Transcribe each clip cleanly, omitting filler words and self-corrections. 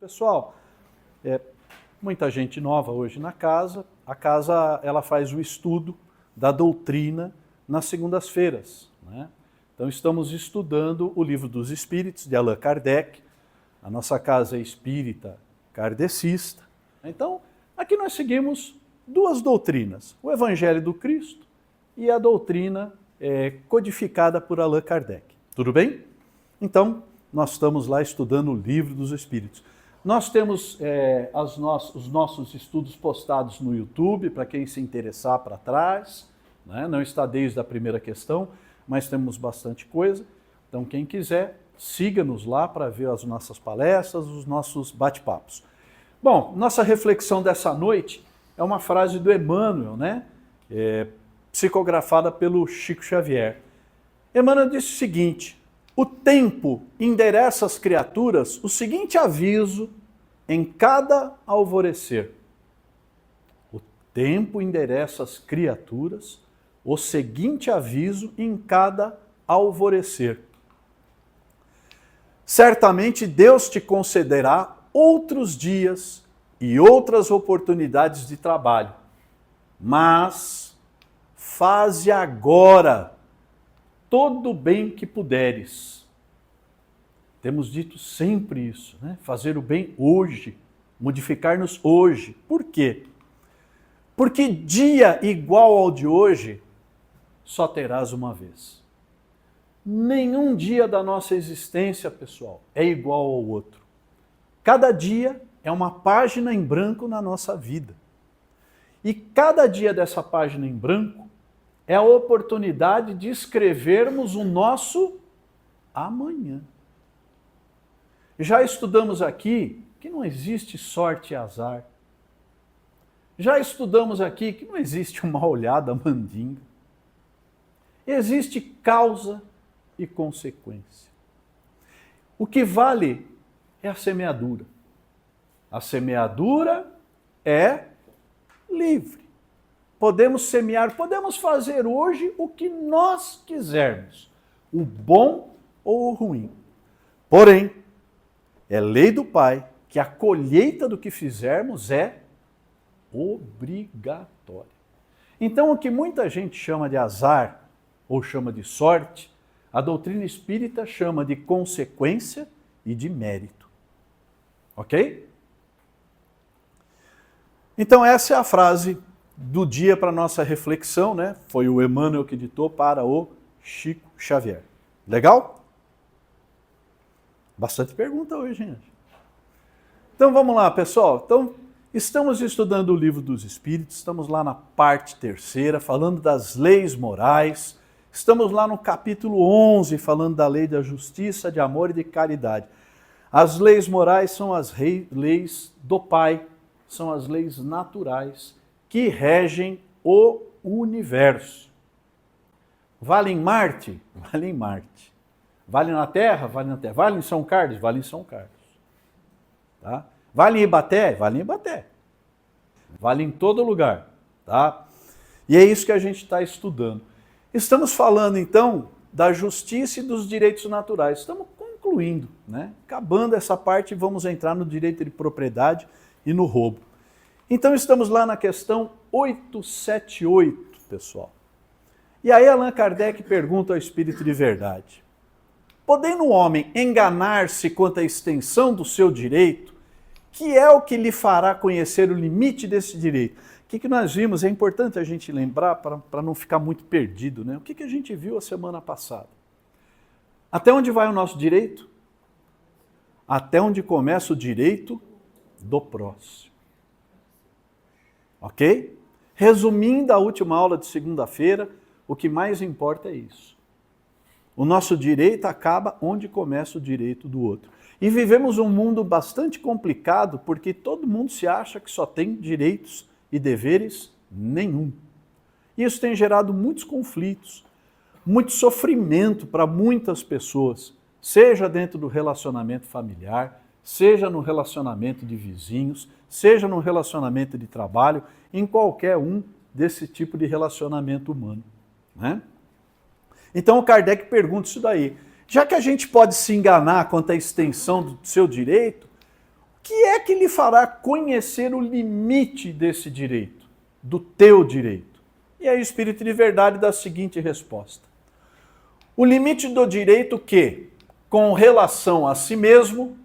Pessoal, muita gente nova hoje na casa. A casa ela faz o estudo da doutrina nas segundas-feiras, né? Então estamos estudando o Livro dos Espíritos de Allan Kardec. A nossa casa é espírita kardecista. Então aqui nós seguimos duas doutrinas, o Evangelho do Cristo e a doutrina codificada por Allan Kardec. Tudo bem? Então nós estamos lá estudando o Livro dos Espíritos. Nós temos os nossos estudos postados no YouTube, para quem se interessar para trás, né? Não está desde a primeira questão, mas temos bastante coisa. Então quem quiser, siga-nos lá para ver as nossas palestras, os nossos bate-papos. Bom, nossa reflexão dessa noite é uma frase do Emmanuel, né? Psicografada pelo Chico Xavier. Emmanuel disse o seguinte: o tempo endereça às criaturas o seguinte aviso em cada alvorecer. O tempo endereça às criaturas o seguinte aviso em cada alvorecer. Certamente Deus te concederá outros dias e outras oportunidades de trabalho, mas faze agora todo o bem que puderes. Temos dito sempre isso, né? Fazer o bem hoje, modificar-nos hoje. Por quê? Porque dia igual ao de hoje só terás uma vez. Nenhum dia da nossa existência, pessoal, é igual ao outro. Cada dia é uma página em branco na nossa vida. E cada dia dessa página em branco é a oportunidade de escrevermos o nosso amanhã. Já estudamos aqui que não existe sorte e azar. Já estudamos aqui que não existe uma olhada mandinga. Existe causa e consequência. O que vale é a semeadura. A semeadura é livre. Podemos semear, podemos fazer hoje o que nós quisermos, o bom ou o ruim. Porém, é lei do Pai que a colheita do que fizermos é obrigatória. Então, o que muita gente chama de azar ou chama de sorte, a doutrina espírita chama de consequência e de mérito. Ok? Então, essa é a frase do dia para nossa reflexão, né? Foi o Emmanuel que ditou para o Chico Xavier. Legal? Bastante pergunta hoje, gente. Então vamos lá, pessoal. Então, estamos estudando o Livro dos Espíritos, estamos lá na parte 3ª, falando das leis morais. Estamos lá no capítulo 11, falando da lei da justiça, de amor e de caridade. As leis morais são as leis do Pai, são as leis naturais que regem o universo. Vale em Marte? Vale em Marte. Vale na Terra? Vale na Terra. Vale em São Carlos? Vale em São Carlos. Tá? Vale em Ibaté? Vale em Ibaté. Vale em todo lugar. Tá? E é isso que a gente está estudando. Estamos falando, então, da justiça e dos direitos naturais. Estamos concluindo, né? Acabando essa parte, vamos entrar no direito de propriedade e no roubo. Então estamos lá na questão 878, pessoal. E aí Allan Kardec pergunta ao Espírito de Verdade: podendo o homem enganar-se quanto à extensão do seu direito, que é o que lhe fará conhecer o limite desse direito? O que nós vimos? É importante a gente lembrar para não ficar muito perdido, né? O que a gente viu a semana passada? Até onde vai o nosso direito? Até onde começa o direito do próximo. Ok? Resumindo a última aula de segunda-feira, o que mais importa é isso. O nosso direito acaba onde começa o direito do outro. E vivemos um mundo bastante complicado porque todo mundo se acha que só tem direitos e deveres nenhum. Isso tem gerado muitos conflitos, muito sofrimento para muitas pessoas, seja dentro do relacionamento familiar, seja no relacionamento de vizinhos, seja no relacionamento de trabalho, em qualquer um desse tipo de relacionamento humano, né? Então o Kardec pergunta isso daí. Já que a gente pode se enganar quanto à extensão do seu direito, que que lhe fará conhecer o limite desse direito, do teu direito? E aí o Espírito de Verdade dá a seguinte resposta. O limite do direito que, com relação a si mesmo,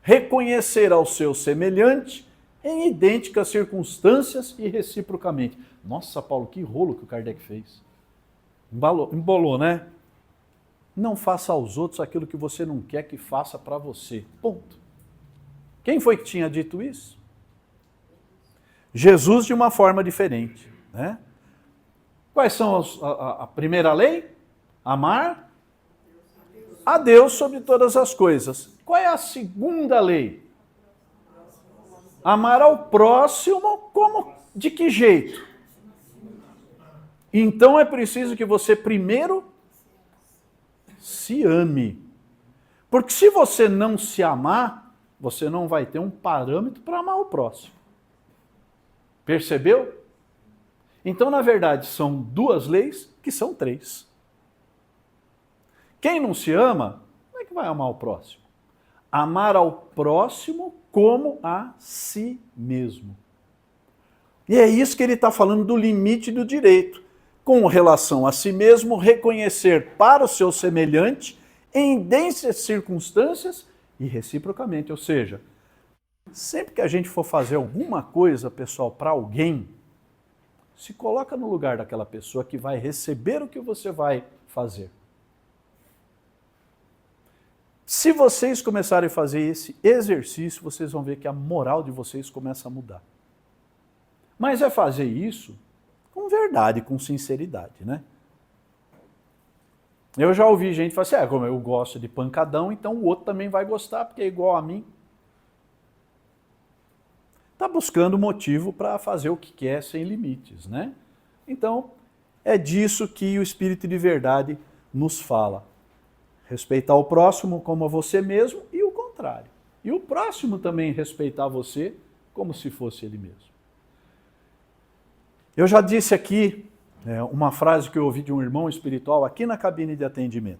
reconhecer ao seu semelhante em idênticas circunstâncias e reciprocamente. Nossa, Paulo, que rolo que o Kardec fez. Embolou, né? Não faça aos outros aquilo que você não quer que faça para você. Ponto. Quem foi que tinha dito isso? Jesus de uma forma diferente, né? Quais são a primeira lei? Amar a Deus sobre todas as coisas. Qual é a segunda lei? Amar ao próximo como? De que jeito? Então é preciso que você primeiro se ame. Porque se você não se amar, você não vai ter um parâmetro para amar o próximo. Percebeu? Então, na verdade, são duas leis que são três. Quem não se ama, como é que vai amar o próximo? Amar ao próximo como a si mesmo. E é isso que ele está falando do limite do direito. Com relação a si mesmo, reconhecer para o seu semelhante em idênticas circunstâncias e reciprocamente. Ou seja, sempre que a gente for fazer alguma coisa, pessoal, para alguém, se coloca no lugar daquela pessoa que vai receber o que você vai fazer. Se vocês começarem a fazer esse exercício, vocês vão ver que a moral de vocês começa a mudar. Mas é fazer isso com verdade, com sinceridade, né? Eu já ouvi gente falar assim, como eu gosto de pancadão, então o outro também vai gostar, porque é igual a mim. Está buscando motivo para fazer o que quer sem limites, né? Então, é disso que o Espírito de Verdade nos fala. Respeitar o próximo como a você mesmo e o contrário. E o próximo também respeitar você como se fosse ele mesmo. Eu já disse aqui uma frase que eu ouvi de um irmão espiritual aqui na cabine de atendimento.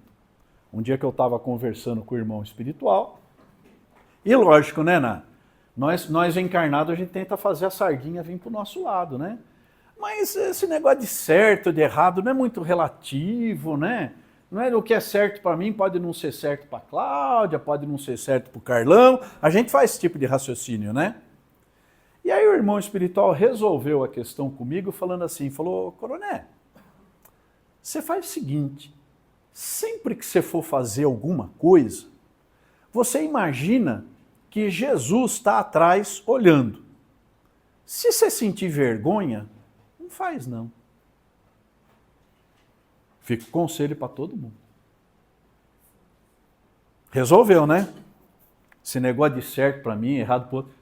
Um dia que eu estava conversando com o irmão espiritual, e lógico, né, nós encarnados, a gente tenta fazer a sardinha vir para o nosso lado, né? Mas esse negócio de certo, de errado, não é muito relativo, né? Não é o que é certo para mim, pode não ser certo para a Cláudia, pode não ser certo para o Carlão. A gente faz esse tipo de raciocínio, né? E aí o irmão espiritual resolveu a questão comigo falando assim, falou, Coroné, você faz o seguinte, sempre que você for fazer alguma coisa, você imagina que Jesus está atrás olhando. Se você sentir vergonha, não faz não. Fica o conselho para todo mundo. Resolveu, né? Esse negócio de certo para mim, errado para o outro.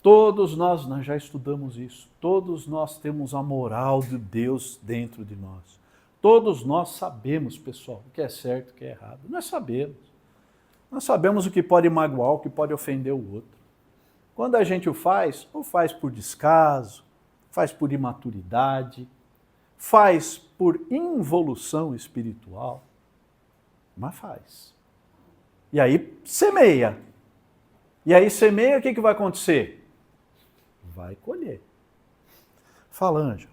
Todos nós já estudamos isso. Todos nós temos a moral de Deus dentro de nós. Todos nós sabemos, pessoal, o que é certo e o que é errado. Nós sabemos. Nós sabemos o que pode magoar, o que pode ofender o outro. Quando a gente o faz, ou faz por descaso, faz por imaturidade, faz por involução espiritual, mas faz. E aí semeia. E aí semeia, o que vai acontecer? Vai colher. Fala, Ângela.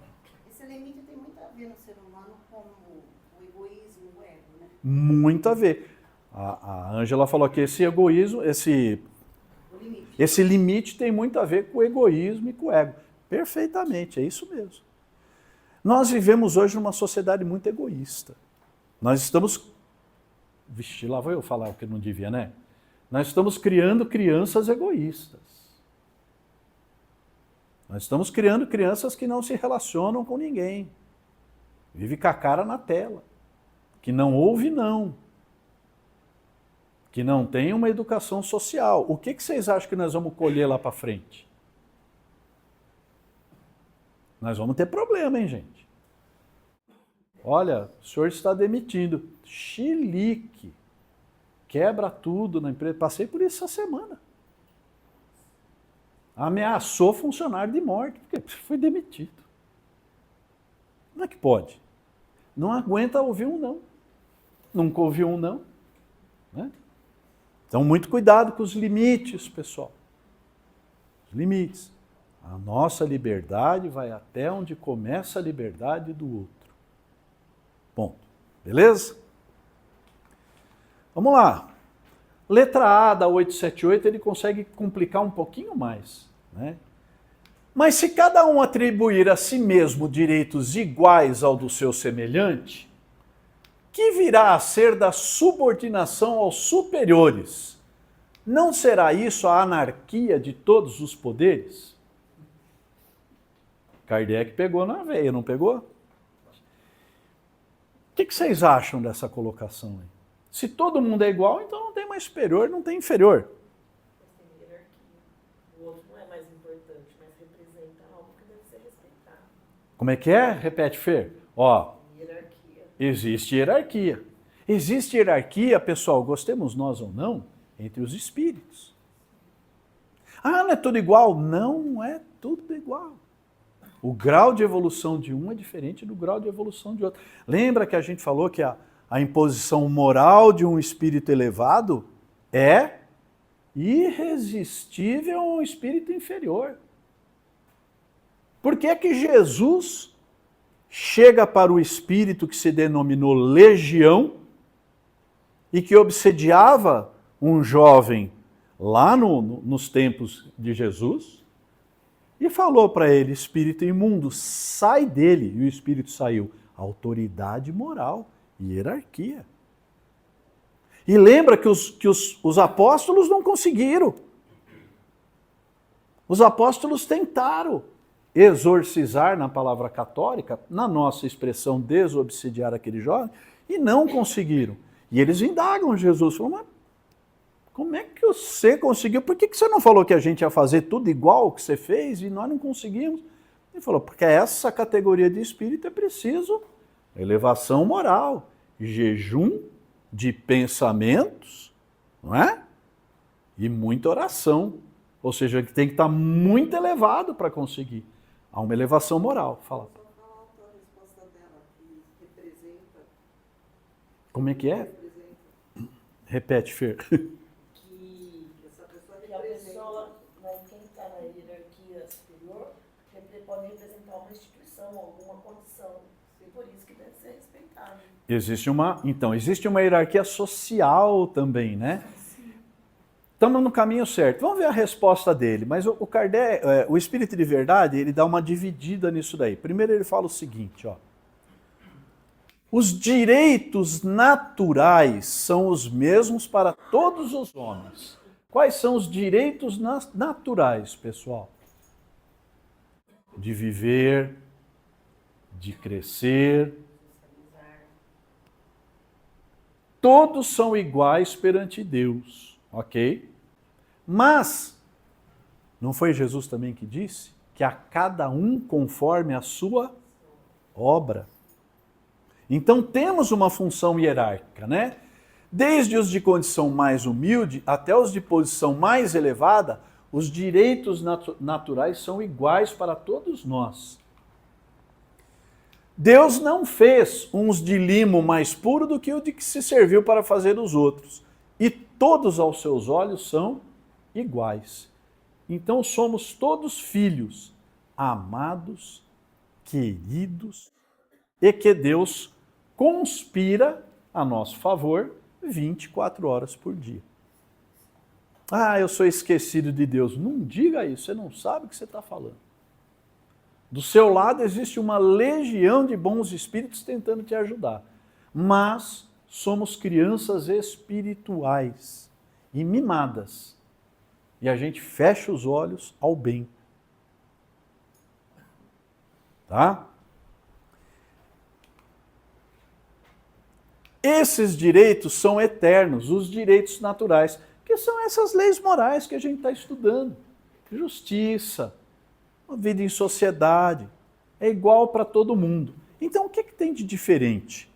Esse limite tem muito a ver no ser humano com o egoísmo, o ego, né? Muito a ver. A Ângela falou que esse egoísmo, esse limite tem muito a ver com o egoísmo e com o ego. Perfeitamente, é isso mesmo. Nós vivemos hoje numa sociedade muito egoísta. Nós estamos... Vixe, lá vou eu falar o que não devia, né? Nós estamos criando crianças egoístas. Nós estamos criando crianças que não se relacionam com ninguém. Vive com a cara na tela. Que não ouve não. Que não tem uma educação social. O que vocês acham que nós vamos colher lá para frente? Nós vamos ter problema, hein, gente? Olha, o senhor está demitindo. Chilique. Quebra tudo na empresa. Passei por isso essa semana. Ameaçou funcionário de morte, porque foi demitido. Como é que pode? Não aguenta ouvir um não. Nunca ouviu um não. Né? Então, muito cuidado com os limites, pessoal. limites. A nossa liberdade vai até onde começa a liberdade do outro. Ponto. Beleza? Vamos lá. Letra A da 878, ele consegue complicar um pouquinho mais, né? Mas se cada um atribuir a si mesmo direitos iguais ao do seu semelhante, que virá a ser da subordinação aos superiores? Não será isso a anarquia de todos os poderes? Kardec pegou na veia, não pegou? O que vocês acham dessa colocação aí? Se todo mundo é igual, então não tem mais superior, não tem inferior. Mas tem hierarquia. O outro não é mais importante, mas representa algo que deve ser respeitado. Como é que é? Repete, Fer. Ó, Hierarquia. existe hierarquia. Existe hierarquia, pessoal, gostemos nós ou não, entre os espíritos. Ah, não é tudo igual? Não é tudo igual. O grau de evolução de um é diferente do grau de evolução de outro. Lembra que a gente falou que a imposição moral de um espírito elevado é irresistível a um espírito inferior. Por que é que Jesus chega para o espírito que se denominou legião e que obsediava um jovem lá nos tempos de Jesus e falou para ele, espírito imundo, sai dele, e o espírito saiu. Autoridade moral, hierarquia. E lembra que os apóstolos não conseguiram. Os apóstolos tentaram exorcizar, na palavra católica, na nossa expressão, desobsidiar aquele jovem, e não conseguiram. E eles indagam Jesus, falam, mas como é que você conseguiu? Por que você não falou que a gente ia fazer tudo igual que você fez e nós não conseguimos? Ele falou, porque essa categoria de espírito é preciso elevação moral, jejum de pensamentos, não é? E muita oração. Ou seja, que tem que estar muito elevado para conseguir. Há uma elevação moral. Fala. Como é que é? Repete, Fer. A pessoa, quem está na hierarquia superior, pode representar uma instituição, alguma condição, e por isso que deve ser respeitado. Existe uma hierarquia social também, né? Estamos no caminho certo. Vamos ver a resposta dele. Mas o Kardec, o Espírito de Verdade, ele dá uma dividida nisso daí. Primeiro ele fala o seguinte, ó. Os direitos naturais são os mesmos para todos os homens. Quais são os direitos naturais, pessoal? De viver, de crescer. Todos são iguais perante Deus, ok? Mas, não foi Jesus também que disse? Que a cada um conforme a sua obra. Então temos uma função hierárquica, né? Desde os de condição mais humilde até os de posição mais elevada, os direitos naturais são iguais para todos nós. Deus não fez uns de limo mais puro do que o de que se serviu para fazer os outros. E todos aos seus olhos são iguais. Então somos todos filhos, amados, queridos, e que Deus conspira a nosso favor 24 horas por dia. Ah, eu sou esquecido de Deus. Não diga isso, você não sabe o que você está falando. Do seu lado existe uma legião de bons espíritos tentando te ajudar. Mas somos crianças espirituais e mimadas. E a gente fecha os olhos ao bem. Tá? Esses direitos são eternos, os direitos naturais, que são essas leis morais que a gente está estudando. Justiça, a vida em sociedade, é igual para todo mundo. Então, o que tem de diferente?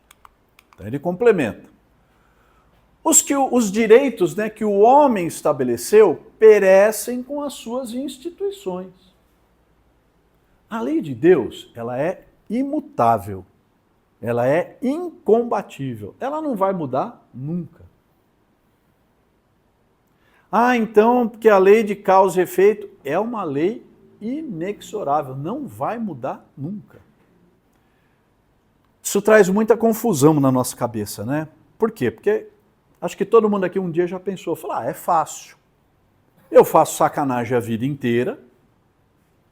Então, ele complementa. Os direitos, né, que o homem estabeleceu perecem com as suas instituições. A lei de Deus, ela é imutável. Ela é incombatível. Ela não vai mudar nunca. Ah, então, porque a lei de causa e efeito é uma lei inexorável, não vai mudar nunca. Isso traz muita confusão na nossa cabeça, né? Por quê? Porque acho que todo mundo aqui um dia já pensou, falou, é fácil. Eu faço sacanagem a vida inteira,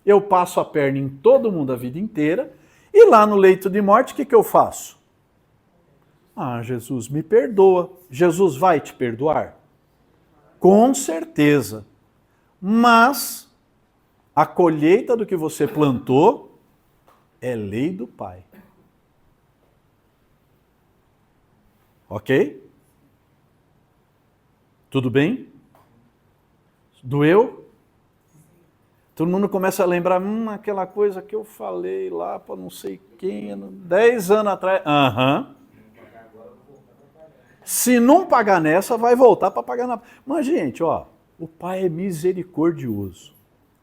eu passo a perna em todo mundo a vida inteira, e lá no leito de morte, o que eu faço? Ah, Jesus me perdoa. Jesus vai te perdoar? Com certeza. Mas a colheita do que você plantou é lei do Pai. Ok? Tudo bem? Doeu? Todo mundo começa a lembrar, aquela coisa que eu falei lá para não sei quem, 10 anos atrás. Se não pagar nessa, vai voltar para pagar na... Mas, gente, o Pai é misericordioso.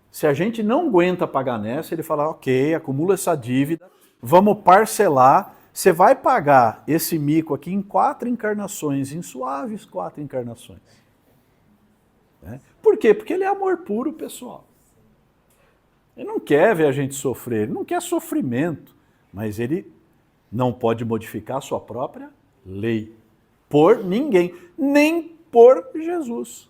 Se a gente não aguenta pagar nessa, ele fala, ok, acumula essa dívida, vamos parcelar, você vai pagar esse mico aqui em 4 encarnações, em suaves 4 encarnações. Por quê? Porque ele é amor puro, pessoal. Ele não quer ver a gente sofrer, ele não quer sofrimento, mas ele não pode modificar a sua própria lei. Por ninguém, nem por Jesus.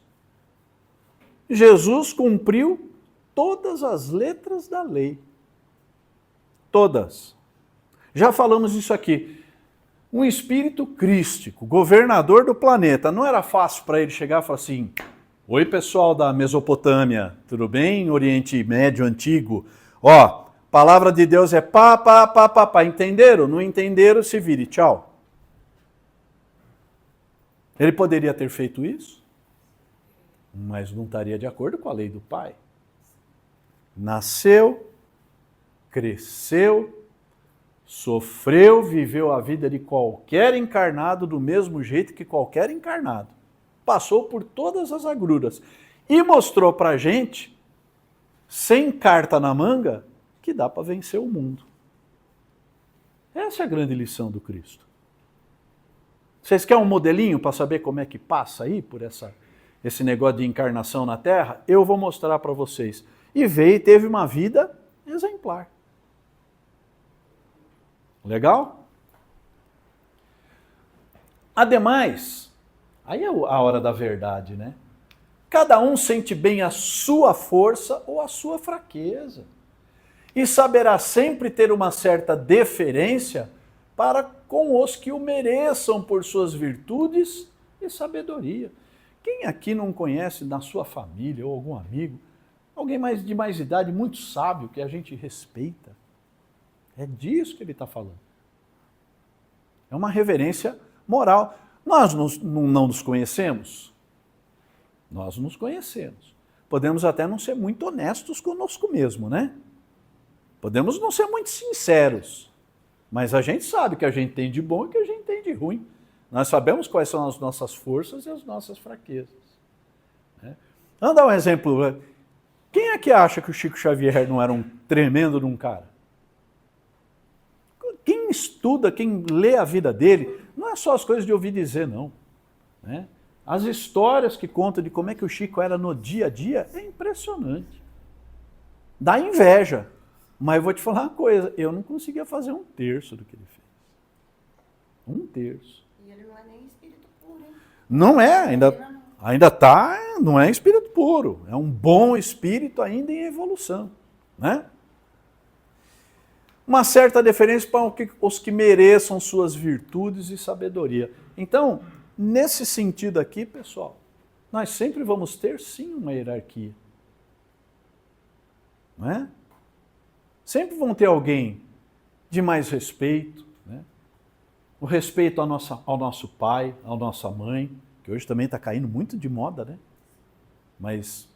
Jesus cumpriu todas as letras da lei. Todas. Já falamos isso aqui. Um espírito crístico, governador do planeta, não era fácil para ele chegar e falar assim, oi pessoal da Mesopotâmia, tudo bem? Oriente Médio Antigo. Palavra de Deus é pá. Entenderam? Não entenderam, se vire, tchau. Ele poderia ter feito isso, mas não estaria de acordo com a lei do Pai. Nasceu, cresceu, sofreu, viveu a vida de qualquer encarnado do mesmo jeito que qualquer encarnado. Passou por todas as agruras e mostrou para a gente, sem carta na manga, que dá para vencer o mundo. Essa é a grande lição do Cristo. Vocês querem um modelinho para saber como é que passa aí por esse negócio de encarnação na Terra? Eu vou mostrar para vocês. E veio e teve uma vida exemplar. Legal? Ademais, aí é a hora da verdade, né? Cada um sente bem a sua força ou a sua fraqueza. E saberá sempre ter uma certa deferência para com os que o mereçam por suas virtudes e sabedoria. Quem aqui não conhece na sua família ou algum amigo, alguém de mais idade, muito sábio, que a gente respeita? É disso que ele está falando. É uma reverência moral. Nós não nos conhecemos? Nós nos conhecemos. Podemos até não ser muito honestos conosco mesmo, né? Podemos não ser muito sinceros. Mas a gente sabe que a gente tem de bom e que a gente tem de ruim. Nós sabemos quais são as nossas forças e as nossas fraquezas. Vamos dar um exemplo. Quem é que acha que o Chico Xavier não era um tremendo de um cara? Quem estuda, quem lê a vida dele, não é só as coisas de ouvir dizer, não. As histórias que contam de como é que o Chico era no dia a dia é impressionante. Dá inveja. Mas eu vou te falar uma coisa, eu não conseguia fazer 1/3 do que ele fez. 1/3. E ele não é nem espírito puro, hein? Não é, ainda tá, não é espírito puro. É um bom espírito ainda em evolução, né? Uma certa deferência para os que mereçam suas virtudes e sabedoria. Então, nesse sentido aqui, pessoal, nós sempre vamos ter sim uma hierarquia. Não é? Sempre vão ter alguém de mais respeito, né? O respeito ao nosso pai, à nossa mãe, que hoje também está caindo muito de moda, né? Mas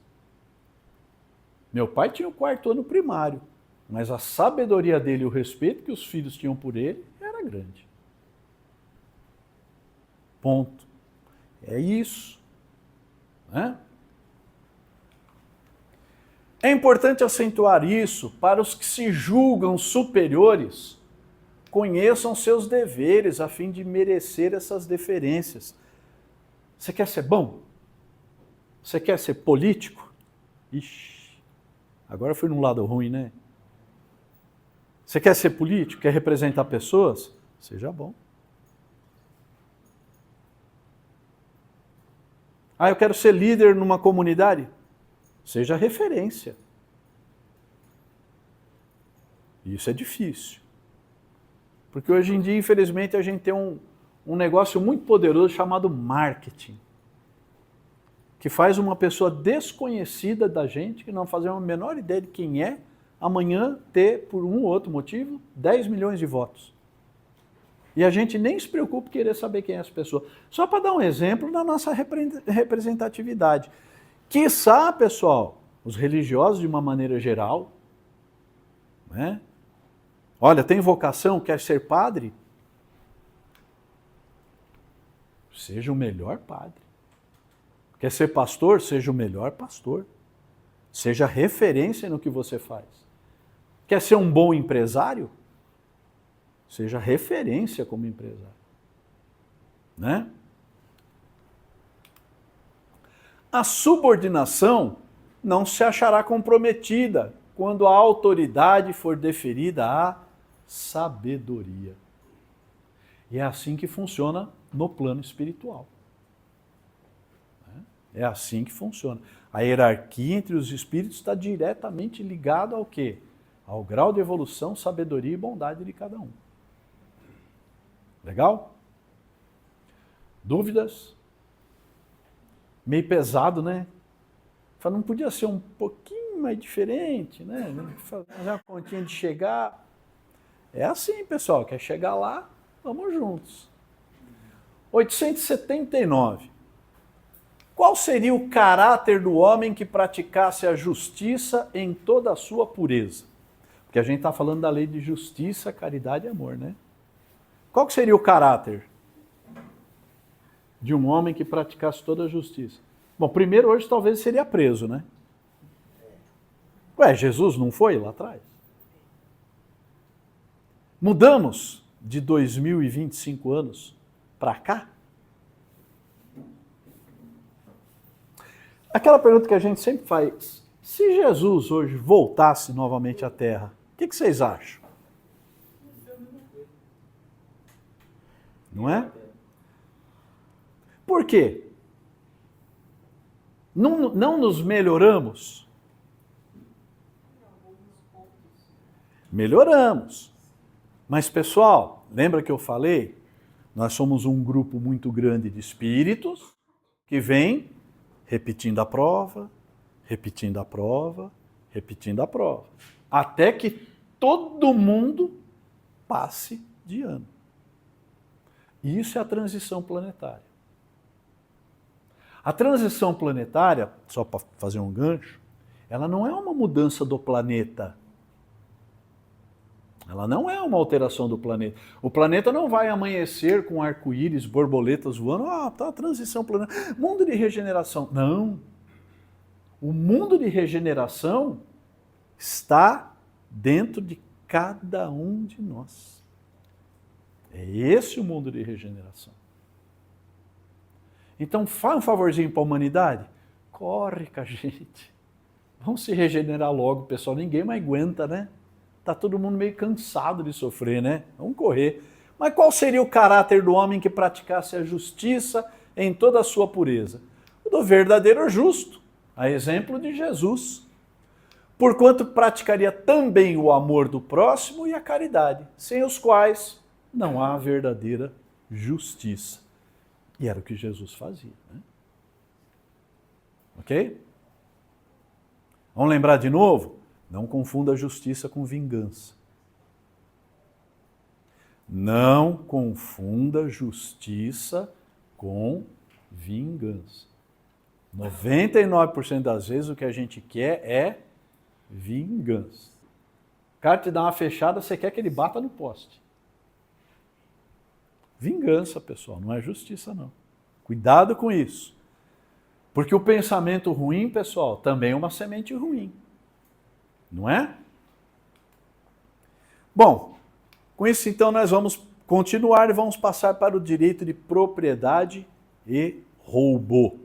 meu pai tinha o 4º ano primário, mas a sabedoria dele e o respeito que os filhos tinham por ele era grande. Ponto. É isso. Né? É importante acentuar isso para os que se julgam superiores, conheçam seus deveres a fim de merecer essas deferências. Você quer ser bom? Você quer ser político? Ixi, agora fui num lado ruim, né? Você quer ser político? Quer representar pessoas? Seja bom. Ah, eu quero ser líder numa comunidade? Seja referência. Isso é difícil. Porque hoje em dia, infelizmente, a gente tem um negócio muito poderoso chamado marketing, que faz uma pessoa desconhecida da gente, que não faz a menor ideia de quem é, amanhã ter, por um ou outro motivo, 10 milhões de votos. E a gente nem se preocupa em querer saber quem é essa pessoa. Só para dar um exemplo da nossa representatividade. Quiçá, pessoal, os religiosos de uma maneira geral, né? Olha, tem vocação, quer ser padre? Seja o melhor padre. Quer ser pastor? Seja o melhor pastor. Seja referência no que você faz. Quer ser um bom empresário? Seja referência como empresário. Né? A subordinação não se achará comprometida quando a autoridade for deferida à sabedoria. E é assim que funciona no plano espiritual. É assim que funciona. A hierarquia entre os espíritos está diretamente ligada ao quê? Ao grau de evolução, sabedoria e bondade de cada um. Legal? Dúvidas? Meio pesado, né? Não podia ser um pouquinho mais diferente, né? Fazer uma continha de chegar. É assim, pessoal. Quer chegar lá? Vamos juntos. 879. Qual seria o caráter do homem que praticasse a justiça em toda a sua pureza? Porque a gente está falando da lei de justiça, caridade e amor, né? Qual que seria o caráter de um homem que praticasse toda a justiça? Bom, primeiro hoje talvez seria preso, né? Ué, Jesus não foi lá atrás? Mudamos de 2025 anos para cá? Aquela pergunta que a gente sempre faz, se Jesus hoje voltasse novamente à Terra, o que vocês acham? Não é? Por quê? Não nos melhoramos? Melhoramos. Mas, pessoal, lembra que eu falei? Nós somos um grupo muito grande de espíritos que vem repetindo a prova, repetindo a prova, repetindo a prova. Até que todo mundo passe de ano. Isso é a transição planetária. A transição planetária, só para fazer um gancho, ela não é uma mudança do planeta. Ela não é uma alteração do planeta. O planeta não vai amanhecer com arco-íris, borboletas voando. Ah, tá, transição planetária. Mundo de regeneração. Não. O mundo de regeneração está dentro de cada um de nós. É esse o mundo de regeneração. Então, faz um favorzinho para a humanidade. Corre com a gente. Vamos se regenerar logo, pessoal. Ninguém mais aguenta, né? Está todo mundo meio cansado de sofrer, né? Vamos correr. Mas qual seria o caráter do homem que praticasse a justiça em toda a sua pureza? O do verdadeiro justo, a exemplo de Jesus. Porquanto praticaria também o amor do próximo e a caridade, sem os quais não há verdadeira justiça. E era o que Jesus fazia, né? Ok? Vamos lembrar de novo? Não confunda a justiça com vingança. Não confunda justiça com vingança. 99% das vezes o que a gente quer é vingança. O cara te dá uma fechada, você quer que ele bata no poste. Vingança, pessoal, não é justiça, não. Cuidado com isso. Porque o pensamento ruim, pessoal, também é uma semente ruim. Não é? Bom, com isso então nós vamos continuar e vamos passar para o direito de propriedade e roubo.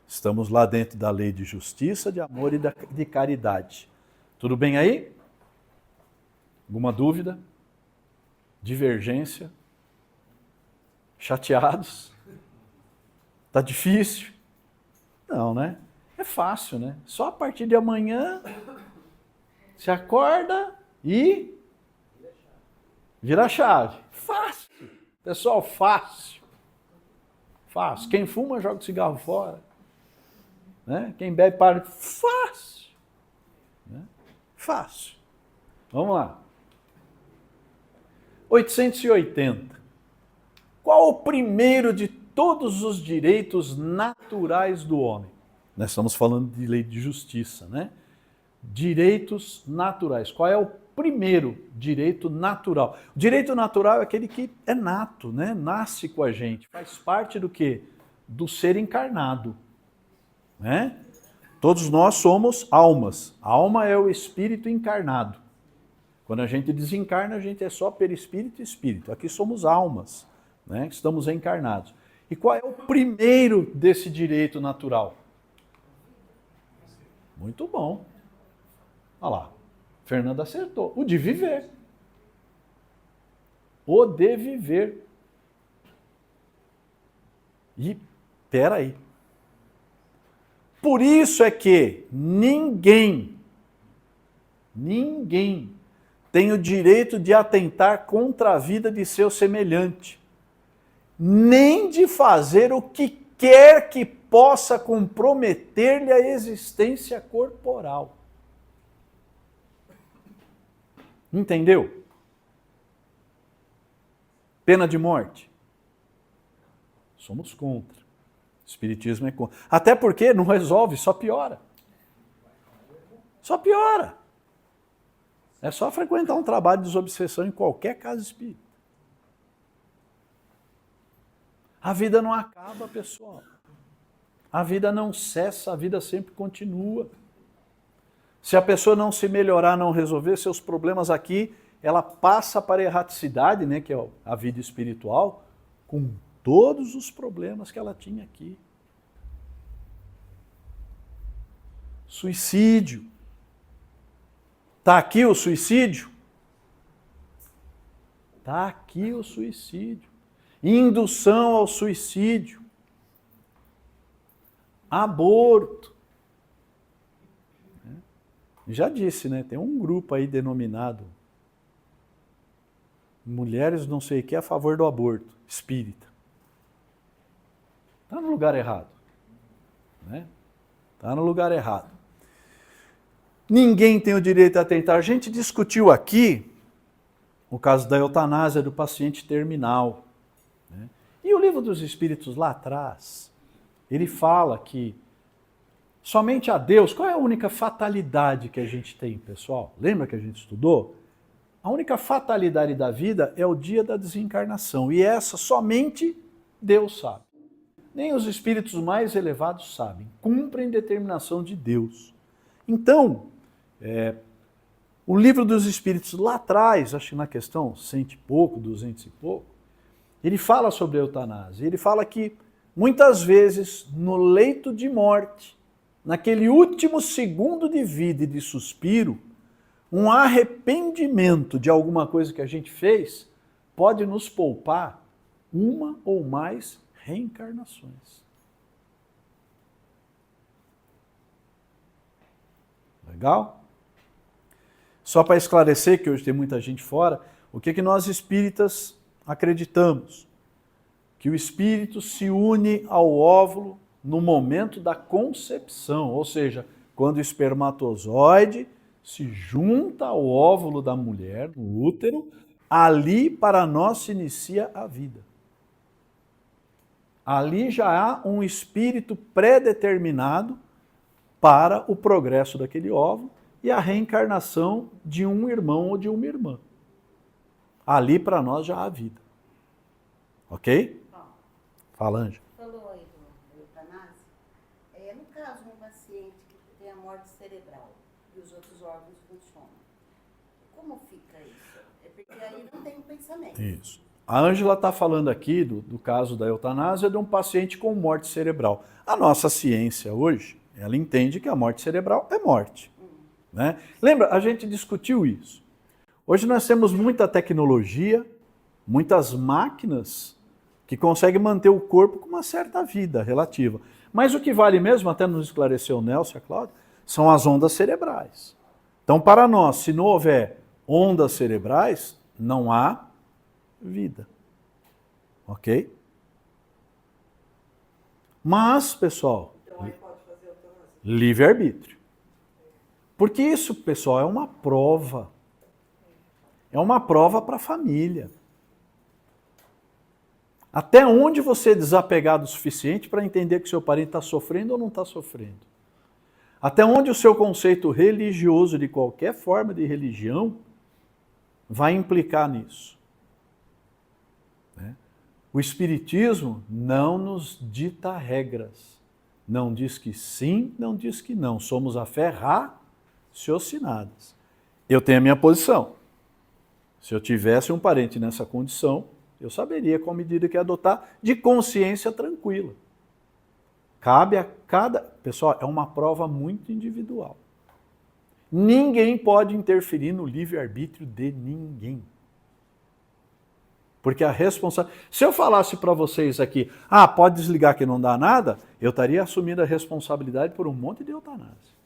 Estamos lá dentro da lei de justiça, de amor e de caridade. Tudo bem aí? Alguma dúvida? Divergência? Chateados? Tá difícil? Não, né? É fácil, né? Só a partir de amanhã se acorda e vira a chave. Fácil. Pessoal, fácil. Fácil. Quem fuma, joga o cigarro fora. Né? Quem bebe, para. Fácil. Né? Fácil. Vamos lá. 880. Qual o primeiro de todos os direitos naturais do homem? Nós estamos falando de lei de justiça, né? Direitos naturais. Qual é o primeiro direito natural? O direito natural é aquele que é nato, né? Nasce com a gente, faz parte do quê? Do ser encarnado, né? Todos nós somos almas. A alma é o espírito encarnado. Quando a gente desencarna, a gente é só perispírito e espírito. Aqui somos almas, né? Estamos encarnados. E qual é o primeiro desse direito natural? Muito bom. Olha lá, Fernanda acertou. O de viver. O de viver. E, peraí. Por isso é que ninguém tem o direito de atentar contra a vida de seu semelhante, nem de fazer o que quer que possa comprometer-lhe a existência corporal. Entendeu? Pena de morte. Somos contra. O Espiritismo é contra. Até porque não resolve, só piora. Só piora. É só frequentar um trabalho de desobsessão em qualquer casa espírita. A vida não acaba, pessoal. A vida não cessa, a vida sempre continua. Se a pessoa não se melhorar, não resolver seus problemas aqui, ela passa para a erraticidade, né, que é a vida espiritual, com todos os problemas que ela tinha aqui. Suicídio. Está aqui o suicídio? Está aqui o suicídio. Indução ao suicídio. Aborto. Já disse, né? Tem um grupo aí denominado Mulheres não sei o que a favor do aborto, espírita. Está no lugar errado. Né? Está no lugar errado. Ninguém tem o direito a tentar. A gente discutiu aqui o caso da eutanásia do paciente terminal. Né? E o Livro dos Espíritos lá atrás, ele fala que somente a Deus, qual é a única fatalidade que a gente tem, pessoal? Lembra que a gente estudou? A única fatalidade da vida é o dia da desencarnação. E essa somente Deus sabe. Nem os espíritos mais elevados sabem. Cumprem determinação de Deus. Então, o Livro dos Espíritos lá atrás, acho que na questão 100 e pouco, 200 e pouco, ele fala sobre a eutanásia. Ele fala que muitas vezes no leito de morte, naquele último segundo de vida e de suspiro, um arrependimento de alguma coisa que a gente fez pode nos poupar uma ou mais reencarnações. Legal? Só para esclarecer, que hoje tem muita gente fora, o que nós espíritas acreditamos? Que o espírito se une ao óvulo no momento da concepção, ou seja, quando o espermatozoide se junta ao óvulo da mulher, no útero, ali para nós se inicia a vida. Ali já há um espírito pré-determinado para o progresso daquele óvulo e a reencarnação de um irmão ou de uma irmã. Ali para nós já há vida. Ok? Fala, Ângela. Falou aí do eutanásia. No caso, um paciente que tem a morte cerebral e os outros órgãos funcionam, Como fica isso? É porque aí não tem um pensamento. Isso. A Ângela está falando aqui do caso da eutanásia de um paciente com morte cerebral. A nossa ciência hoje, ela entende que a morte cerebral é morte. Né? Lembra, a gente discutiu isso. Hoje nós temos muita tecnologia, muitas máquinas que conseguem manter o corpo com uma certa vida relativa. Mas o que vale mesmo, até nos esclareceu o Nelson e a Cláudia, são as ondas cerebrais. Então, para nós, se não houver ondas cerebrais, não há vida. Ok? Mas, pessoal, Então aí pode fazer eutanásia. livre-arbítrio. Porque isso, pessoal, é uma prova. É uma prova para a família. Até onde você é desapegado o suficiente para entender que seu parente está sofrendo ou não está sofrendo? Até onde o seu conceito religioso, de qualquer forma de religião, vai implicar nisso? Né? O Espiritismo não nos dita regras. Não diz que sim, não diz que não. Somos a fé raciocinadas. Eu tenho a minha posição. Se eu tivesse um parente nessa condição, eu saberia qual medida que adotar de consciência tranquila. Cabe a cada... Pessoal, é uma prova muito individual. Ninguém pode interferir no livre-arbítrio de ninguém. Porque a responsabilidade... Se eu falasse para vocês aqui, pode desligar que não dá nada, eu estaria assumindo a responsabilidade por um monte de eutanásia.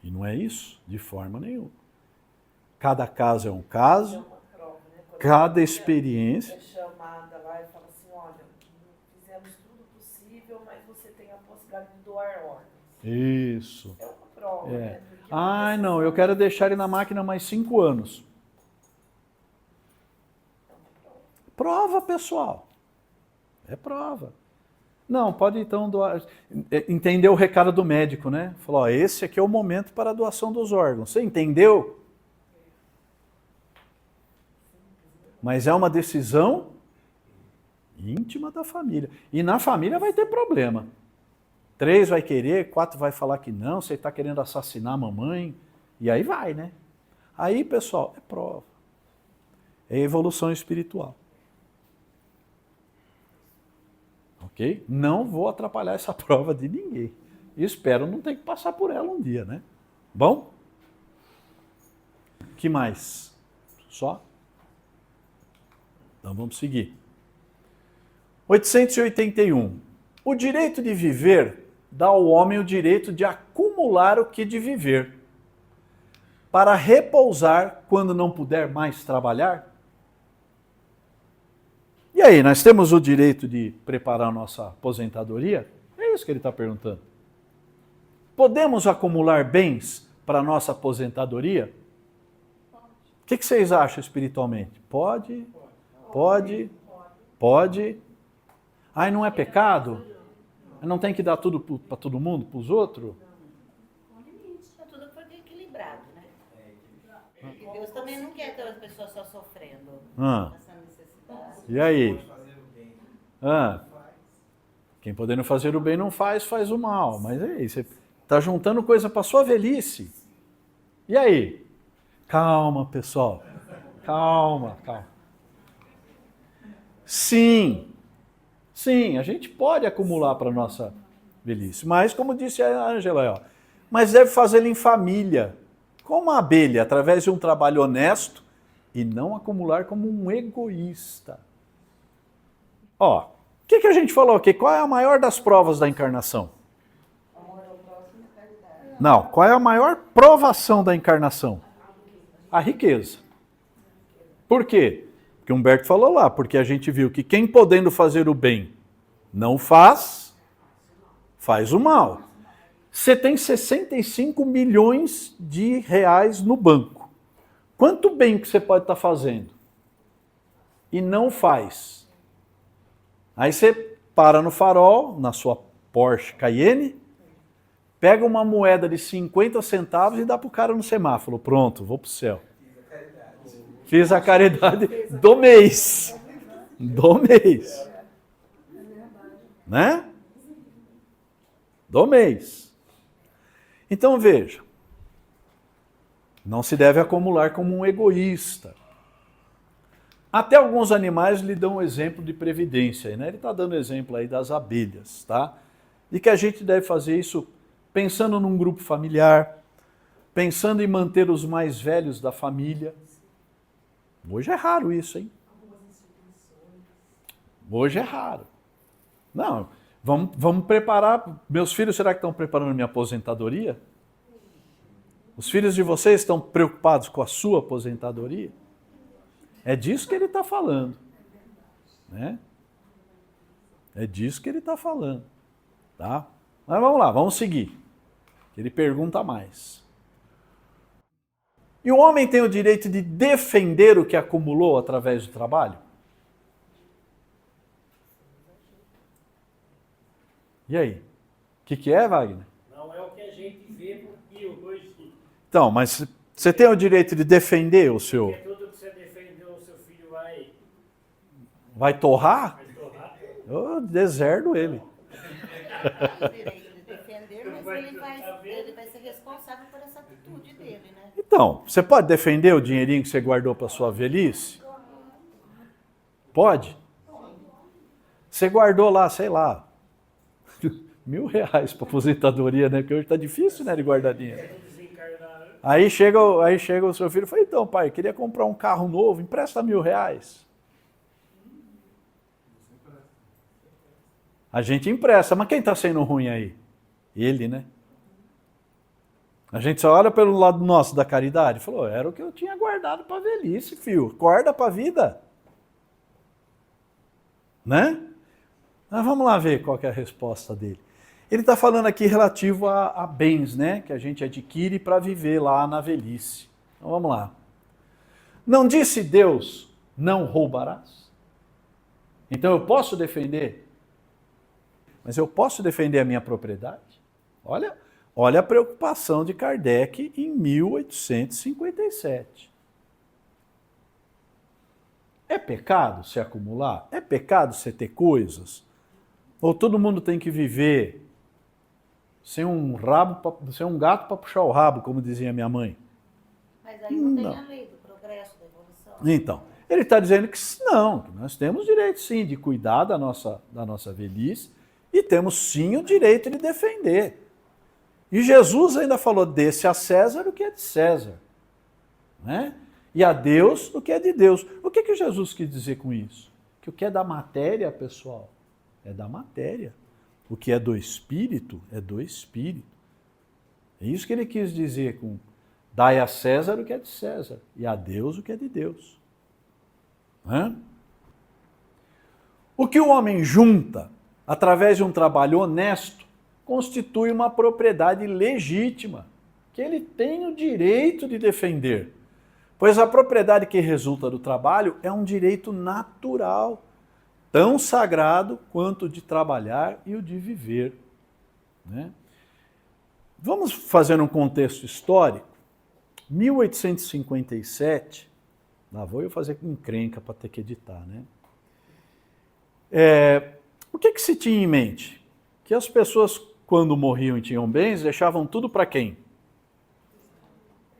E não é isso, de forma nenhuma. Cada caso é um caso, cada experiência... É chamada lá e fala assim, olha, fizemos tudo possível, mas você tem a possibilidade de doar órgãos. Isso. É uma prova, É. né? Porque Ah, não, eu quero deixar ele na máquina mais 5 anos. é uma prova. Prova, pessoal. É prova. Não, pode então doar. Entendeu o recado do médico, né? Falou, esse aqui é o momento para a doação dos órgãos. Você entendeu? Mas é uma decisão íntima da família. E na família vai ter problema. 3 vai querer, 4 vai falar que não, você está querendo assassinar a mamãe. E aí vai, né? Aí, pessoal, é prova. É evolução espiritual. Ok? Não vou atrapalhar essa prova de ninguém. E espero não ter que passar por ela um dia, né? Bom? Que mais? Só? Então vamos seguir. 881. O direito de viver dá ao homem o direito de acumular o que de viver, para repousar quando não puder mais trabalhar? E aí, nós temos o direito de preparar a nossa aposentadoria? É isso que ele está perguntando. Podemos acumular bens para a nossa aposentadoria? O que vocês acham espiritualmente? Pode? Pode? Pode? Ai, não é pecado? Não tem que dar tudo para todo mundo, para os outros? Com limite. Tá tudo foi equilibrado, né? Porque Deus também não quer ter as pessoas só sofrendo. Essa necessidade. E aí? Quem podendo fazer o bem não faz o mal. Mas é isso. Você está juntando coisa para sua velhice. E aí? Calma, pessoal. Calma. Sim, a gente pode acumular para a nossa velhice. Mas, como disse a Ângela, mas deve fazê-lo em família. Como a abelha, através de um trabalho honesto e não acumular como um egoísta. O que a gente falou aqui? Qual é a maior das provas da encarnação? Não, qual é a maior provação da encarnação? A riqueza. Por quê? Porque Humberto falou lá, porque a gente viu que quem podendo fazer o bem não faz o mal. Você tem 65 milhões de reais no banco. Quanto bem que você pode estar fazendo? E não faz. Aí você para no farol, na sua Porsche Cayenne, pega uma moeda de 50 centavos e dá para o cara no semáforo. Pronto, vou para o céu. Fiz a caridade do mês. Né? Do mês. Então veja, Não se deve acumular como um egoísta. Até alguns animais lhe dão um exemplo de previdência, né? Ele está dando exemplo aí das abelhas, tá? De que a gente deve fazer isso pensando num grupo familiar, pensando em manter os mais velhos da família. Hoje é raro isso, hein? Hoje é raro. Não, vamos preparar. Meus filhos, será que estão preparando minha aposentadoria? Os filhos de vocês estão preocupados com a sua aposentadoria? É disso que ele está falando. Né? É disso que ele está falando. Tá? Mas vamos lá, vamos seguir. Ele pergunta mais. E o homem tem o direito de defender o que acumulou através do trabalho? E aí? O que é, Wagner? Não é o que a gente vê por 1.000, 2.000. Então, mas você tem o direito de defender o seu... Porque tudo que você defendeu, o seu filho vai Vai torrar? torrar. Eu deserdo ele. O direito de defender, mas ele vai ser responsável por essa atitude dele, né? Então, você pode defender o dinheirinho que você guardou para sua velhice? Pode? Você guardou lá, sei lá, R$1.000 para aposentadoria, né? Porque hoje está difícil, né, de guardar dinheiro. Aí chega o seu filho e fala, então, pai, queria comprar um carro novo, empresta R$1.000. A gente empresta, mas quem está sendo ruim aí? Ele, né? A gente só olha pelo lado nosso da caridade. Falou, era o que eu tinha guardado para a velhice, filho. Acorda para a vida. Né? Mas vamos lá ver qual que é a resposta dele. Ele está falando aqui relativo a bens, né? Que a gente adquire para viver lá na velhice. Então vamos lá. Não disse Deus, não roubarás? Então eu posso defender? Mas eu posso defender a minha propriedade? Olha a preocupação de Kardec em 1857. É pecado se acumular? É pecado você ter coisas? Ou todo mundo tem que viver sem um gato para puxar o rabo, como dizia minha mãe? Mas aí não tem a lei do progresso, da evolução. Então, ele está dizendo que não, que nós temos direito sim de cuidar da nossa velhice e temos sim o direito de defender. E Jesus ainda falou, desse a César o que é de César, né? E a Deus o que é de Deus. O que Jesus quis dizer com isso? Que o que é da matéria, pessoal, é da matéria. O que é do Espírito, é do Espírito. É isso que ele quis dizer com dai a César o que é de César e a Deus o que é de Deus. O que o homem junta através de um trabalho honesto constitui uma propriedade legítima, que ele tem o direito de defender. Pois a propriedade que resulta do trabalho é um direito natural, tão sagrado quanto o de trabalhar e o de viver. Né? Vamos fazer um contexto histórico. 1857, lá vou eu fazer com encrenca para ter que editar, né? O que se tinha em mente? Que as pessoas, quando morriam e tinham bens, deixavam tudo para quem?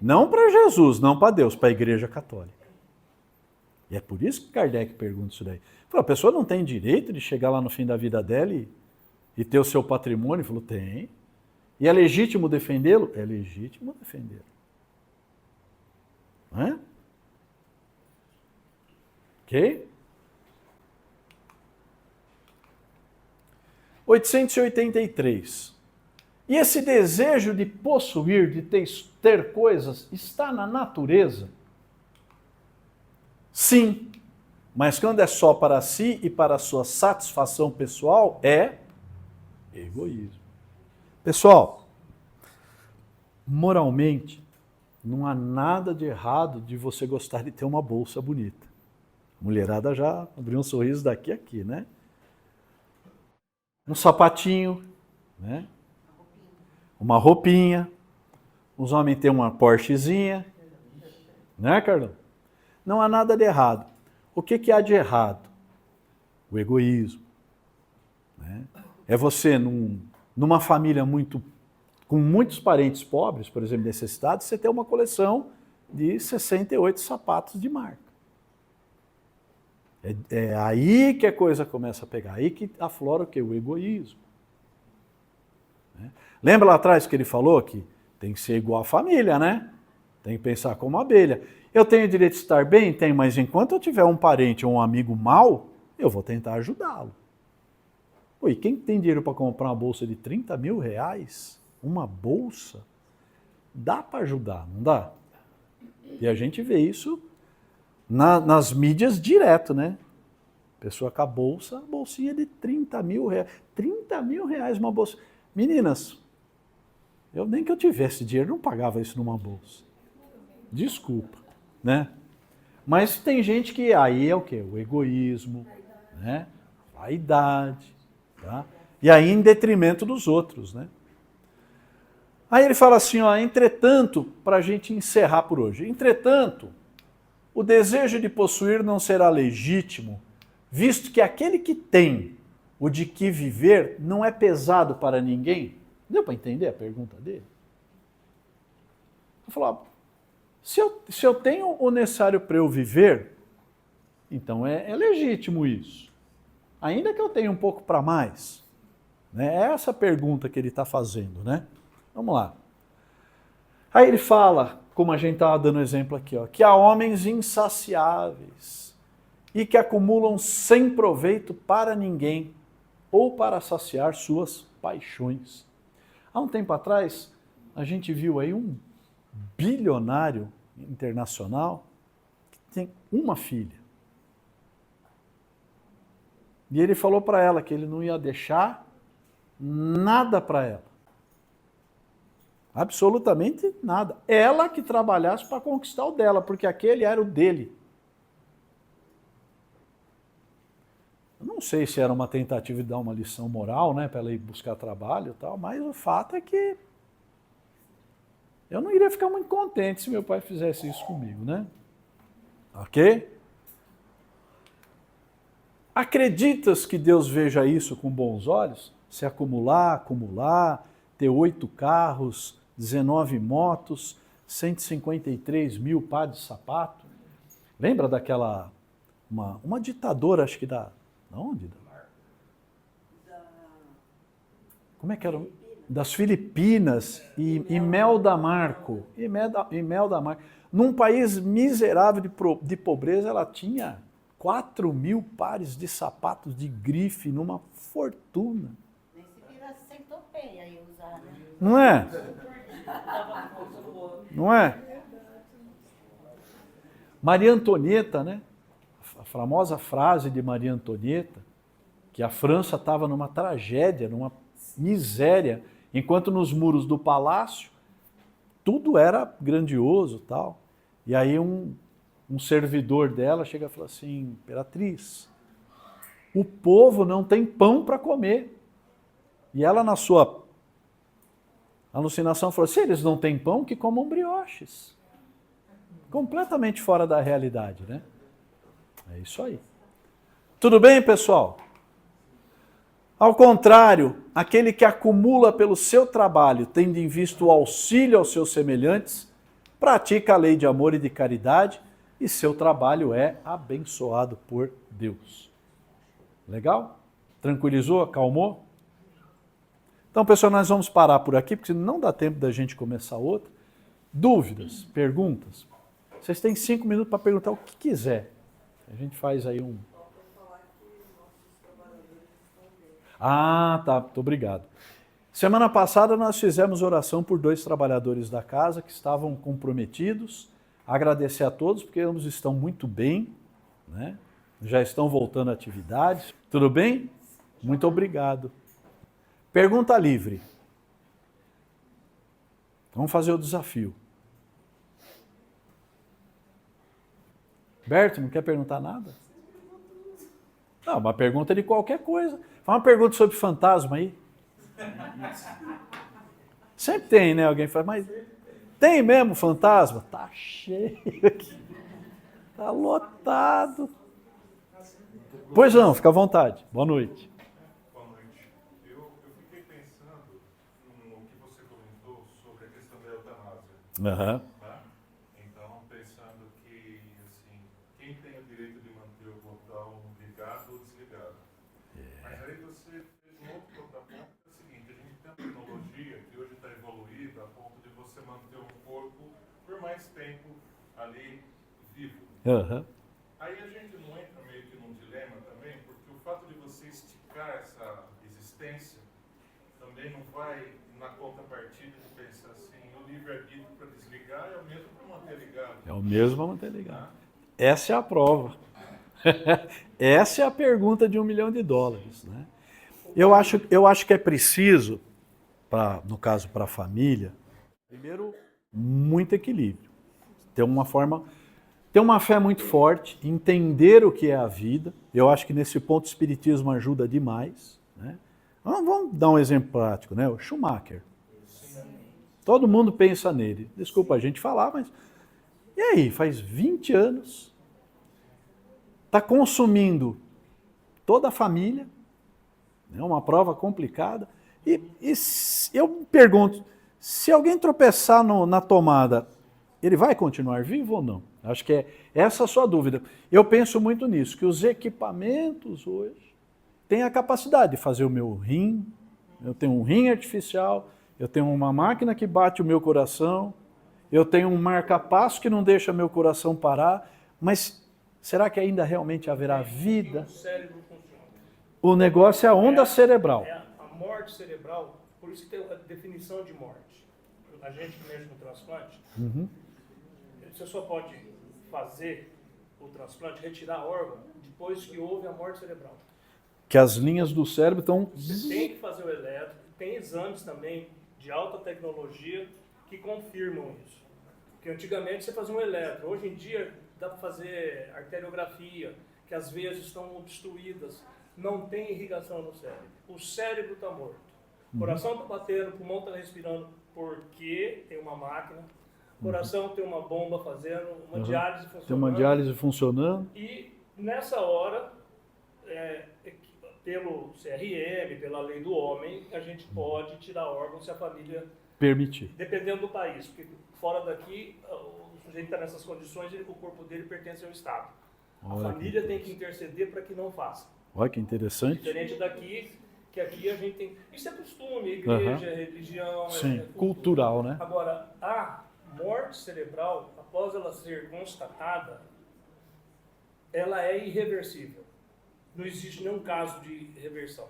Não para Jesus, não para Deus, para a Igreja Católica. E é por isso que Kardec pergunta isso daí. Falou, a pessoa não tem direito de chegar lá no fim da vida dela e ter o seu patrimônio? Ele falou, tem. E é legítimo defendê-lo? É legítimo defendê-lo. Não é? Ok? 883. E esse desejo de possuir, de ter coisas, está na natureza? Sim, mas quando é só para si e para a sua satisfação pessoal, é egoísmo. Pessoal, moralmente, não há nada de errado de você gostar de ter uma bolsa bonita. A mulherada já abriu um sorriso daqui a aqui, né? Um sapatinho, né? Uma roupinha. Os homens têm uma Porschezinha, né, Carlão? Não há nada de errado. O que há de errado? O egoísmo. Né? É você, numa família muito com muitos parentes pobres, por exemplo, necessitados, você tem uma coleção de 68 sapatos de marca. É aí que a coisa começa a pegar, aí que aflora o quê? O egoísmo. Né? Lembra lá atrás que ele falou que tem que ser igual à família, né? Tem que pensar como uma abelha. Eu tenho o direito de estar bem? Tenho, mas enquanto eu tiver um parente ou um amigo mau, eu vou tentar ajudá-lo. E quem tem dinheiro para comprar uma bolsa de 30 mil reais? Uma bolsa? Dá para ajudar, não dá? E a gente vê isso nas mídias direto, né? Pessoa com a bolsinha de 30 mil reais. 30 mil reais uma bolsa. Meninas, nem que eu tivesse dinheiro, não pagava isso numa bolsa. Desculpa, né? Mas tem gente que aí é o quê? O egoísmo, né? Vaidade, tá? E aí em detrimento dos outros, né? Aí ele fala assim, ó, entretanto, para a gente encerrar por hoje, entretanto, o desejo de possuir não será legítimo, visto que aquele que tem o de que viver não é pesado para ninguém. Deu para entender a pergunta dele? Eu falar, se eu tenho o necessário para eu viver, então é legítimo isso. Ainda que eu tenha um pouco para mais. Né? É essa pergunta que ele está fazendo, né? Vamos lá. Aí ele fala, como a gente estava dando exemplo aqui, ó, que há homens insaciáveis e que acumulam sem proveito para ninguém ou para saciar suas paixões. Há um tempo atrás, a gente viu aí um bilionário internacional que tem uma filha. E ele falou para ela que ele não ia deixar nada para ela. Absolutamente nada. Ela que trabalhasse para conquistar o dela, porque aquele era o dele. Eu não sei se era uma tentativa de dar uma lição moral, né, para ela ir buscar trabalho e tal, mas o fato é que eu não iria ficar muito contente se meu pai fizesse isso comigo, né? Ok? Acreditas que Deus veja isso com bons olhos? Se acumular, ter 8 carros, 19 motos, 153 mil pares de sapato. Lembra daquela, uma ditadora, acho que da onde? Como é que era? Das Filipinas, Imelda Marco. Imelda Marco. Num país miserável de pobreza, ela tinha 4 mil pares de sapatos de grife, numa fortuna. Nem se vira centopeia aí usar, né? Não é? Não é? Maria Antonieta, né? A famosa frase de Maria Antonieta, que a França estava numa tragédia, numa miséria, enquanto nos muros do palácio tudo era grandioso, tal. E aí um servidor dela chega e fala assim, Imperatriz, o povo não tem pão para comer. E ela, na sua alucinação, falou, se eles não têm pão, que comam brioches. Completamente fora da realidade, né? É isso aí. Tudo bem, pessoal? Ao contrário, aquele que acumula pelo seu trabalho, tendo em vista o auxílio aos seus semelhantes, pratica a lei de amor e de caridade, e seu trabalho é abençoado por Deus. Legal? Tranquilizou? Acalmou? Então, pessoal, nós vamos parar por aqui, porque não dá tempo da gente começar outra. Dúvidas? Perguntas? Vocês têm 5 minutos para perguntar o que quiser. A gente faz aí um... Ah, tá. Muito obrigado. Semana passada nós fizemos oração por 2 trabalhadores da casa que estavam comprometidos. Agradecer a todos, porque ambos estão muito bem, né? Já estão voltando a atividades. Tudo bem? Muito obrigado. Pergunta livre. Vamos fazer o desafio. Berto, não quer perguntar nada? Não, uma pergunta de qualquer coisa. Faz uma pergunta sobre fantasma aí. Sempre tem, né? Alguém fala, mas tem mesmo fantasma? Tá cheio aqui. Tá lotado. Pois não, fica à vontade. Boa noite. Boa noite. Eu fiquei pensando no que você comentou Aham. Tá? Então, pensando que, assim, quem tem o direito de manter o botão ligado ou desligado? Mas aí você fez um outro contraponto, que é o seguinte, a gente tem uma tecnologia que hoje está evoluída a ponto de você manter um corpo por mais tempo ali vivo. Aham. Aí a gente não entra meio que num dilema também, porque o fato de você esticar essa existência também não vai na contrapartida de pensar assim, o livre-arbítrio para desligar é o mesmo para manter ligado. É o mesmo para manter ligado. Tá? Essa é a prova. Essa é a pergunta de $1 milhão, né? Eu acho que é preciso, no caso para a família, primeiro, muito equilíbrio. Ter uma fé muito forte, entender o que é a vida. Eu acho que nesse ponto o Espiritismo ajuda demais, né? Vamos dar um exemplo prático, né? O Schumacher. Todo mundo pensa nele. Desculpa a gente falar, mas... E aí, faz 20 anos, está consumindo toda a família, né? Uma prova complicada. E eu me pergunto, se alguém tropeçar na tomada, ele vai continuar vivo ou não? Acho que é essa a sua dúvida. Eu penso muito nisso, que os equipamentos hoje têm a capacidade de fazer o meu rim, eu tenho um rim artificial, eu tenho uma máquina que bate o meu coração, eu tenho um marca-passo que não deixa meu coração parar, mas será que ainda realmente haverá vida? O cérebro funciona. O negócio é a onda cerebral. É a morte cerebral, por isso que tem a definição de morte. A gente que mexe no transplante, você só pode fazer o transplante, retirar órgão, depois que houve a morte cerebral. Que as linhas do cérebro estão... Você tem que fazer o eletro, tem exames também de alta tecnologia que confirmam isso. Porque antigamente você fazia um eletro, hoje em dia dá para fazer arteriografia, que as veias estão obstruídas, não tem irrigação no cérebro. O cérebro está morto. O coração está batendo, o pulmão está respirando, porque tem uma máquina, o coração tem uma bomba fazendo, uma diálise funcionando. Tem uma diálise funcionando. E nessa hora, pelo CRM, pela lei do homem, a gente pode tirar órgãos se a família Permitir. dependendo do país, porque fora daqui, o sujeito está nessas condições, o corpo dele pertence ao Estado. Olha A família tem que interceder para que não faça. Olha que interessante. Diferente daqui, que aqui a gente tem... Isso é costume, igreja, religião... Sim, cultural, né? Agora, a morte cerebral, após ela ser constatada, ela é irreversível. Não existe nenhum caso de reversão.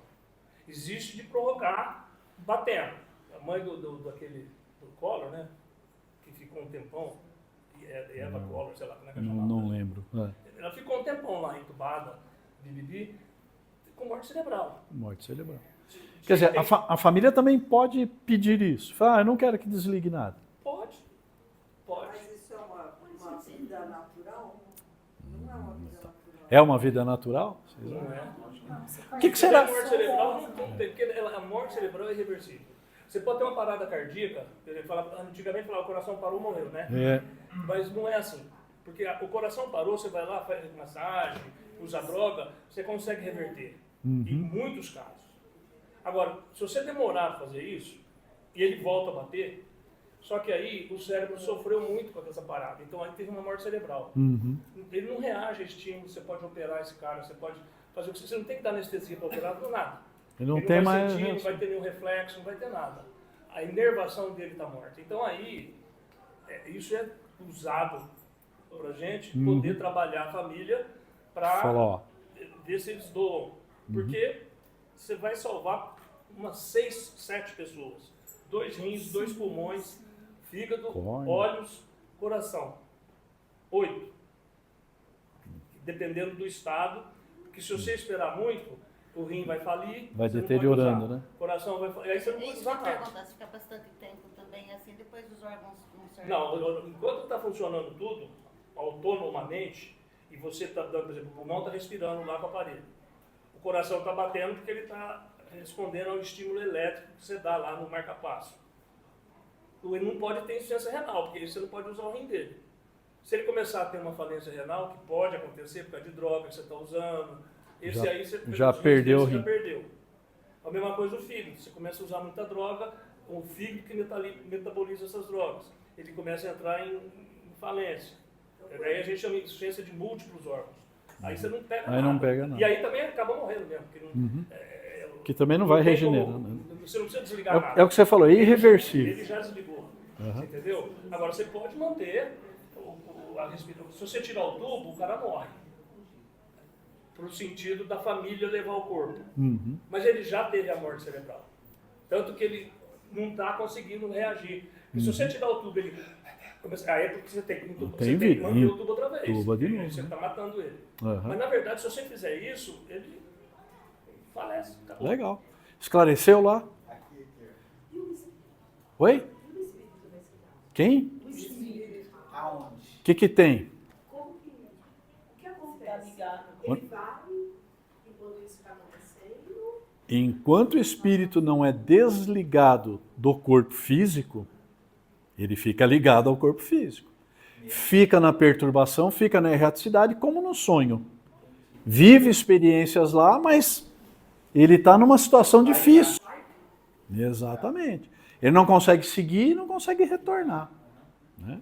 Existe de prorrogar batendo. A mãe do Collor, né? Que ficou um tempão, Eva Collor, sei lá como é que ela chamava. Não lembro. Ela ficou um tempão lá, entubada, com morte cerebral. Morte cerebral. Quer dizer, a família também pode pedir isso. Falar, eu não quero que desligue nada. Pode. Mas isso é uma vida natural? Não é uma vida natural. É uma vida natural? Não é. O que será? A morte cerebral não tem, porque a morte cerebral é irreversível. Você pode ter uma parada cardíaca, antigamente falava o coração parou, morreu, né? É. Mas não é assim. Porque o coração parou, você vai lá, faz massagem, usa droga, você consegue reverter. Em muitos casos. Agora, se você demorar a fazer isso, e ele volta a bater, só que aí o cérebro sofreu muito com essa parada. Então aí teve uma morte cerebral. Ele não reage a estímulo, você pode operar esse cara, você pode fazer o que você não tem que dar anestesia para operar, não nada. Ele não Ele tem não vai mais. sentir, não vai ter nenhum reflexo, não vai ter nada. A inervação dele está morta. Então aí, isso é usado para a gente poder trabalhar a família para ver se eles doam. Porque você vai salvar umas 6, 7 pessoas. 2 rins, 2 pulmões, fígado, olhos, coração. 8. Dependendo do estado, porque se você esperar muito, o rim vai falir. Vai você não deteriorando, pode usar. né? O coração vai falir. Aí você não pode Isso usar que eu nada. perguntar, se fica bastante tempo também assim, depois os órgãos não servem. Não, enquanto está funcionando tudo, autonomamente, e você está dando, por exemplo, o pulmão está respirando lá com o aparelho. O coração está batendo porque ele está respondendo ao estímulo elétrico que você dá lá no marca-passo. Ele não pode ter insuficiência renal, porque você não pode usar o rim dele. Se ele começar a ter uma falência renal, que pode acontecer por causa de droga que você está usando, esse aí você já perdeu o rim. já perdeu. A mesma coisa o fígado. Você começa a usar muita droga, o fígado que metaboliza essas drogas. ele começa a entrar em falência. Aí a gente chama de insuficiência de múltiplos órgãos. Aí você não pega nada. Aí não pega nada. E aí também acaba morrendo mesmo. Porque não, Que também não vai tem regenerando. como- Né? Você não precisa desligar nada. É o que você falou, é irreversível. Ele já desligou. Você entendeu? Agora você pode manter a respiração. Se você tirar o tubo, o cara morre. Pro sentido da família levar o corpo. Mas ele já teve a morte cerebral. Tanto que ele não está conseguindo reagir. Porque se você tirar o tubo, ele... Aí é porque você tem que manter o tubo outra vez. Tuba de novo, Você né? está matando ele. Aham. Mas na verdade, se você fizer isso, ele falece. Acabou. Legal. Esclareceu lá? Oi? Quem? O que tem? O que Tá acontece? ligado? Ele vai enquanto isso está acontecendo? Enquanto o espírito não é desligado do corpo físico, ele fica ligado ao corpo físico. Fica na perturbação, fica na erraticidade, como no sonho. Vive experiências lá, mas ele está numa situação difícil. Exatamente. Ele não consegue seguir e não consegue retornar. Né?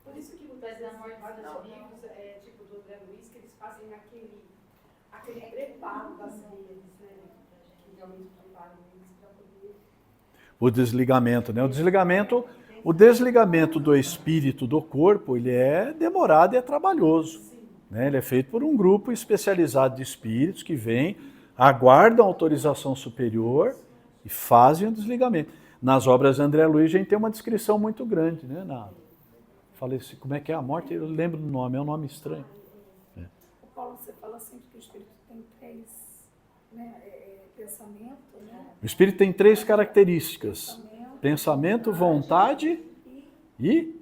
Por isso que muitas vezes vários livros, tipo do André Luiz, que eles fazem aquele preparo das redes, né? Que realmente preparam eles para poder... O desligamento, né? O desligamento do espírito do corpo, ele é demorado e é trabalhoso. Né? Ele é feito por um grupo especializado de espíritos que vêm, aguardam autorização superior e fazem o desligamento. Nas obras de André Luiz, a gente tem uma descrição muito grande, né? Falei assim, como é que é a morte? Eu lembro do nome, é um nome estranho. Paulo, você fala sempre que o espírito tem três, né, pensamento, né? O espírito tem 3 características: pensamento, vontade e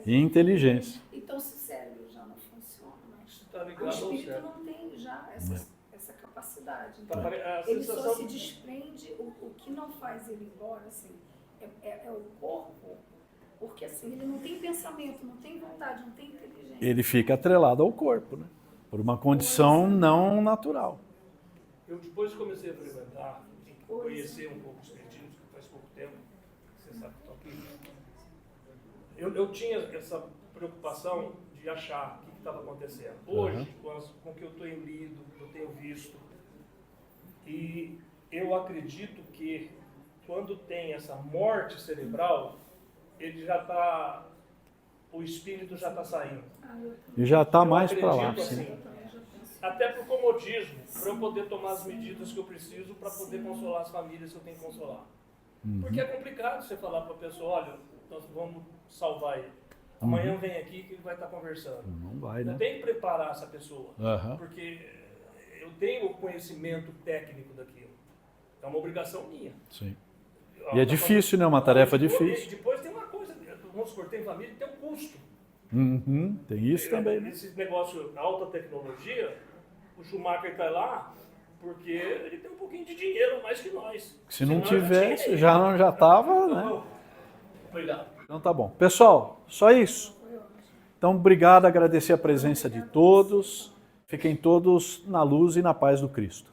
inteligência. Então, se o cérebro já não funciona, Está o ligado ao espírito cérebro. não tem já essa capacidade. Tá, Então, a ele só sensação- se desprende, o que não faz ele ir embora, assim, é o corpo, porque assim, ele não tem pensamento, não tem vontade, não tem inteligência. Ele fica atrelado ao corpo, né? Por uma condição não natural. Eu depois comecei a frequentar e conhecer um pouco os espiritismo, que faz pouco tempo, você sabe que estou aqui. Eu tinha essa preocupação de achar o que estava acontecendo. Hoje, com o que eu tenho lido, eu tenho visto, e eu acredito que quando tem essa morte cerebral, ele já está, o espírito já está saindo. E já está Eu mais para lá. acredito Sim. assim, até por comodismo, para eu poder tomar as medidas que eu preciso para poder consolar as famílias que eu tenho que consolar. Porque é complicado você falar para a pessoa, olha, nós vamos salvar ele. Amanhã vem aqui que ele vai estar conversando. Não vai, Eu né? tenho que preparar essa pessoa, Aham. porque eu tenho o conhecimento técnico daquilo. É uma obrigação minha. Sim. E é difícil, né? Uma tarefa difícil. Depois tem uma coisa, vamos supor, tem família que tem um custo. Uhum, tem isso também, né? Esse negócio alta tecnologia, o Schumacher está lá porque ele tem um pouquinho de dinheiro mais que nós. Se não Senão ele tivesse, já estava, né? Obrigado. Então tá bom. Pessoal, só isso. Então, obrigado, agradecer a presença de todos. Fiquem todos na luz e na paz do Cristo.